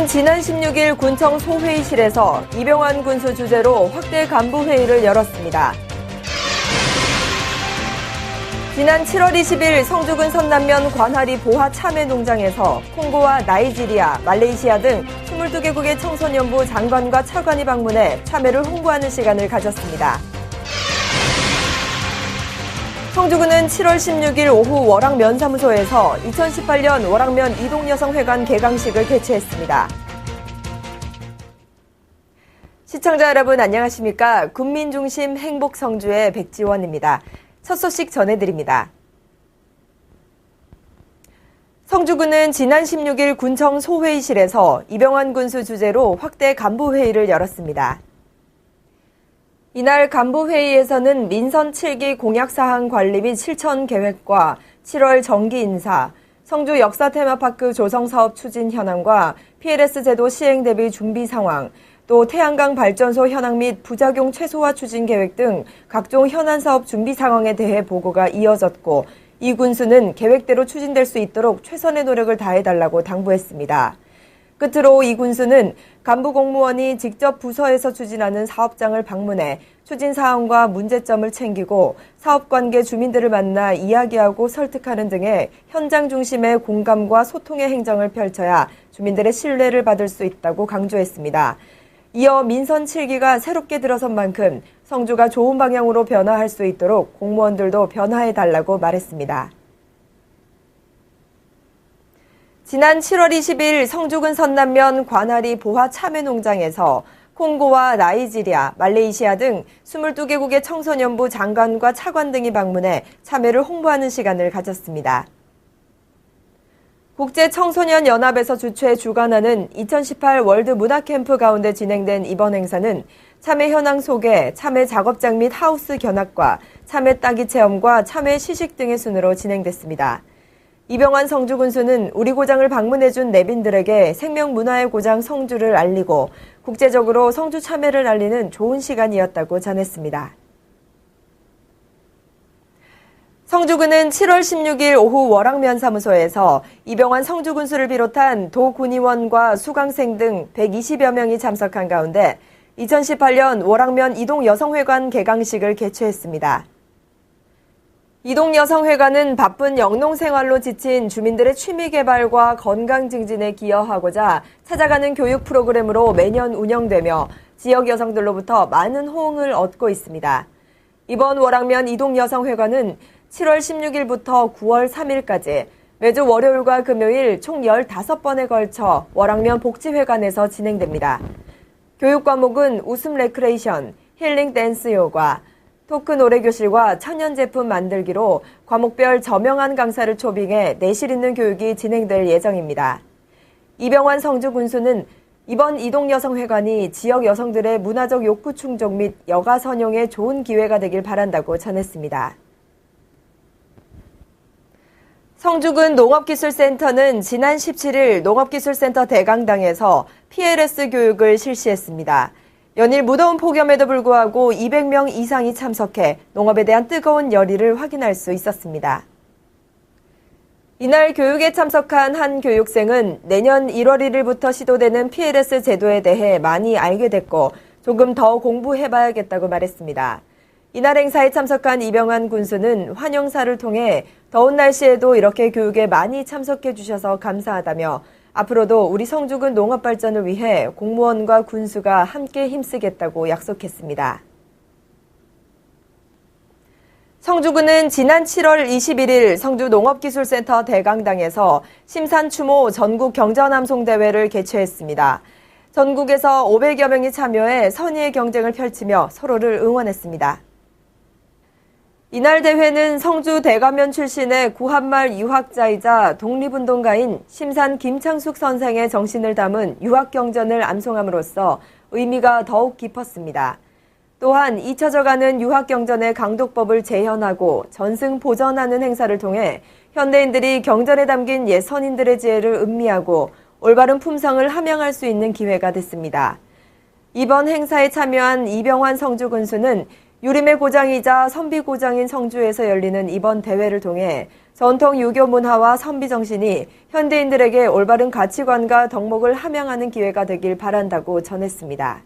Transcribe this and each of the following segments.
성주군은 지난 16일 군청 소회의실에서 이병환 군수 주재로 확대 간부 회의를 열었습니다. 지난 7월 20일 성주군 선남면 관하리 보하 참외 농장에서 콩고와 나이지리아, 말레이시아 등 22개국의 청소년부 장관과 차관이 방문해 참외를 홍보하는 시간을 가졌습니다. 성주군은 7월 16일 오후 월악면사무소에서 2018년 월악면 이동여성회관 개강식을 개최했습니다. 시청자 여러분 안녕하십니까? 군민중심 행복성주의 백지원입니다. 첫 소식 전해드립니다. 성주군은 지난 16일 군청 소회의실에서 이병환 군수 주재로 확대 간부회의를 열었습니다. 이날 간부회의에서는 민선 7기 공약사항 관리 및 실천 계획과 7월 정기 인사, 성주 역사 테마파크 조성사업 추진 현황과 PLS 제도 시행 대비 준비 상황, 또 태양광 발전소 현황 및 부작용 최소화 추진 계획 등 각종 현안 사업 준비 상황에 대해 보고가 이어졌고, 이 군수는 계획대로 추진될 수 있도록 최선의 노력을 다해달라고 당부했습니다. 끝으로 이 군수는 간부 공무원이 직접 부서에서 추진하는 사업장을 방문해 추진 사항과 문제점을 챙기고 사업관계 주민들을 만나 이야기하고 설득하는 등의 현장 중심의 공감과 소통의 행정을 펼쳐야 주민들의 신뢰를 받을 수 있다고 강조했습니다. 이어 민선 7기가 새롭게 들어선 만큼 성주가 좋은 방향으로 변화할 수 있도록 공무원들도 변화해달라고 말했습니다. 지난 7월 20일 성주군 선남면 관하리 보하 참외 농장에서 콩고와 나이지리아, 말레이시아 등 22개국의 청소년부 장관과 차관 등이 방문해 참외를 홍보하는 시간을 가졌습니다. 국제청소년연합에서 주최 주관하는 2018 월드 문화캠프 가운데 진행된 이번 행사는 참외 현황 소개, 참외 작업장 및 하우스 견학과 참외 따기 체험과 참외 시식 등의 순으로 진행됐습니다. 이병환 성주 군수는 우리 고장을 방문해준 내빈들에게 생명문화의 고장 성주를 알리고 국제적으로 성주 참외를 알리는 좋은 시간이었다고 전했습니다. 성주군은 7월 16일 오후 월악면사무소에서 이병환 성주 군수를 비롯한 도 군의원과 수강생 등 120여 명이 참석한 가운데 2018년 월악면 이동여성회관 개강식을 개최했습니다. 이동여성회관은 바쁜 영농생활로 지친 주민들의 취미개발과 건강 증진에 기여하고자 찾아가는 교육 프로그램으로 매년 운영되며 지역 여성들로부터 많은 호응을 얻고 있습니다. 이번 월악면 이동여성회관은 7월 16일부터 9월 3일까지 매주 월요일과 금요일 총 15번에 걸쳐 월악면 복지회관에서 진행됩니다. 교육 과목은 웃음 레크레이션, 힐링 댄스 요가, 토크 노래교실과 천연제품 만들기로 과목별 저명한 강사를 초빙해 내실 있는 교육이 진행될 예정입니다. 이병환 성주 군수는 이번 이동여성회관이 지역 여성들의 문화적 욕구 충족 및 여가 선용에 좋은 기회가 되길 바란다고 전했습니다. 성주군 농업기술센터는 지난 17일 농업기술센터 대강당에서 PLS 교육을 실시했습니다. 연일 무더운 폭염에도 불구하고 200명 이상이 참석해 농업에 대한 뜨거운 열의를 확인할 수 있었습니다. 이날 교육에 참석한 한 교육생은 내년 1월 1일부터 시도되는 PLS 제도에 대해 많이 알게 됐고 조금 더 공부해봐야겠다고 말했습니다. 이날 행사에 참석한 이병환 군수는 환영사를 통해 더운 날씨에도 이렇게 교육에 많이 참석해 주셔서 감사하다며 앞으로도 우리 성주군 농업 발전을 위해 공무원과 군수가 함께 힘쓰겠다고 약속했습니다. 성주군은 지난 7월 21일 성주 농업기술센터 대강당에서 심산추모 전국 경전암송대회를 개최했습니다. 전국에서 500여 명이 참여해 선의의 경쟁을 펼치며 서로를 응원했습니다. 이날 대회는 성주 대가면 출신의 구한말 유학자이자 독립운동가인 심산 김창숙 선생의 정신을 담은 유학경전을 암송함으로써 의미가 더욱 깊었습니다. 또한 잊혀져가는 유학경전의 강독법을 재현하고 전승 보전하는 행사를 통해 현대인들이 경전에 담긴 옛 선인들의 지혜를 음미하고 올바른 품성을 함양할 수 있는 기회가 됐습니다. 이번 행사에 참여한 이병환 성주 군수는 유림의 고장이자 선비 고장인 성주에서 열리는 이번 대회를 통해 전통 유교 문화와 선비 정신이 현대인들에게 올바른 가치관과 덕목을 함양하는 기회가 되길 바란다고 전했습니다.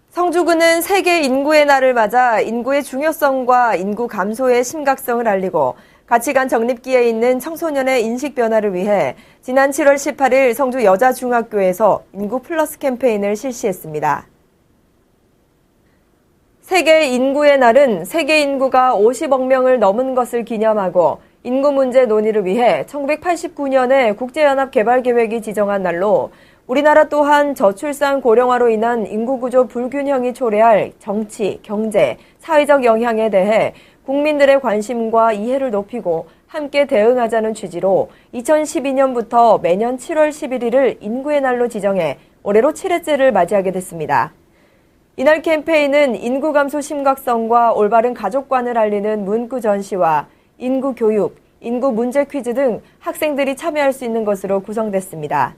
성주군은 세계 인구의 날을 맞아 인구의 중요성과 인구 감소의 심각성을 알리고 가치관 정립기에 있는 청소년의 인식 변화를 위해 지난 7월 18일 성주 여자중학교에서 인구 플러스 캠페인을 실시했습니다. 세계 인구의 날은 세계 인구가 50억 명을 넘은 것을 기념하고 인구 문제 논의를 위해 1989년에 국제연합개발계획이 지정한 날로 우리나라 또한 저출산 고령화로 인한 인구구조 불균형이 초래할 정치, 경제, 사회적 영향에 대해 국민들의 관심과 이해를 높이고 함께 대응하자는 취지로 2012년부터 매년 7월 11일을 인구의 날로 지정해 올해로 7회째를 맞이하게 됐습니다. 이날 캠페인은 인구 감소 심각성과 올바른 가족관을 알리는 문구 전시와 인구 교육, 인구 문제 퀴즈 등 학생들이 참여할 수 있는 것으로 구성됐습니다.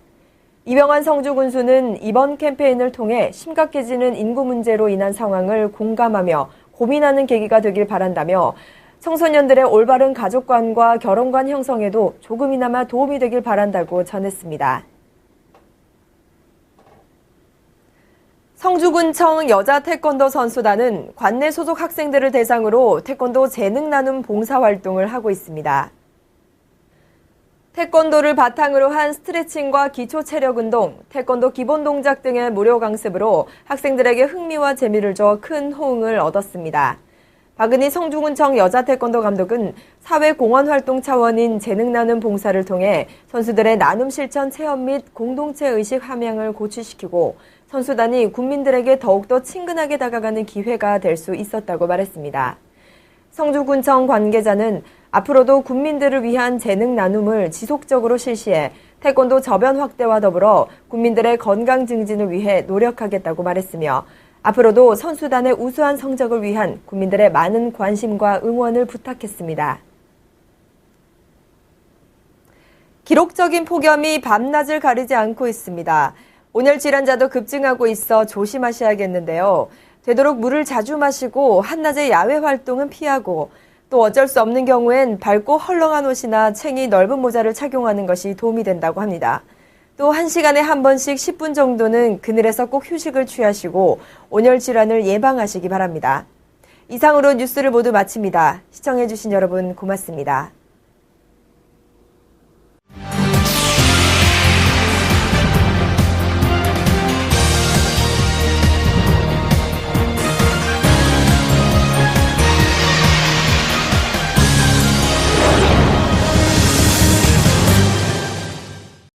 이병환 성주 군수는 이번 캠페인을 통해 심각해지는 인구 문제로 인한 상황을 공감하며 고민하는 계기가 되길 바란다며 청소년들의 올바른 가족관과 결혼관 형성에도 조금이나마 도움이 되길 바란다고 전했습니다. 성주군청 여자 태권도 선수단은 관내 소속 학생들을 대상으로 태권도 재능 나눔 봉사활동을 하고 있습니다. 태권도를 바탕으로 한 스트레칭과 기초 체력 운동, 태권도 기본 동작 등의 무료 강습으로 학생들에게 흥미와 재미를 줘 큰 호응을 얻었습니다. 박은희 성주군청 여자 태권도 감독은 사회 공헌 활동 차원인 재능 나눔 봉사를 통해 선수들의 나눔 실천 체험 및 공동체 의식 함양을 고취시키고 선수단이 국민들에게 더욱더 친근하게 다가가는 기회가 될 수 있었다고 말했습니다. 성주군청 관계자는 앞으로도 국민들을 위한 재능 나눔을 지속적으로 실시해 태권도 저변 확대와 더불어 국민들의 건강 증진을 위해 노력하겠다고 말했으며 앞으로도 선수단의 우수한 성적을 위한 국민들의 많은 관심과 응원을 부탁했습니다. 기록적인 폭염이 밤낮을 가리지 않고 있습니다. 온열 질환자도 급증하고 있어 조심하셔야겠는데요. 되도록 물을 자주 마시고 한낮에 야외 활동은 피하고 또 어쩔 수 없는 경우엔 밝고 헐렁한 옷이나 챙이 넓은 모자를 착용하는 것이 도움이 된다고 합니다. 또 1시간에 한 번씩 10분 정도는 그늘에서 꼭 휴식을 취하시고 온열 질환을 예방하시기 바랍니다. 이상으로 뉴스를 모두 마칩니다. 시청해주신 여러분 고맙습니다.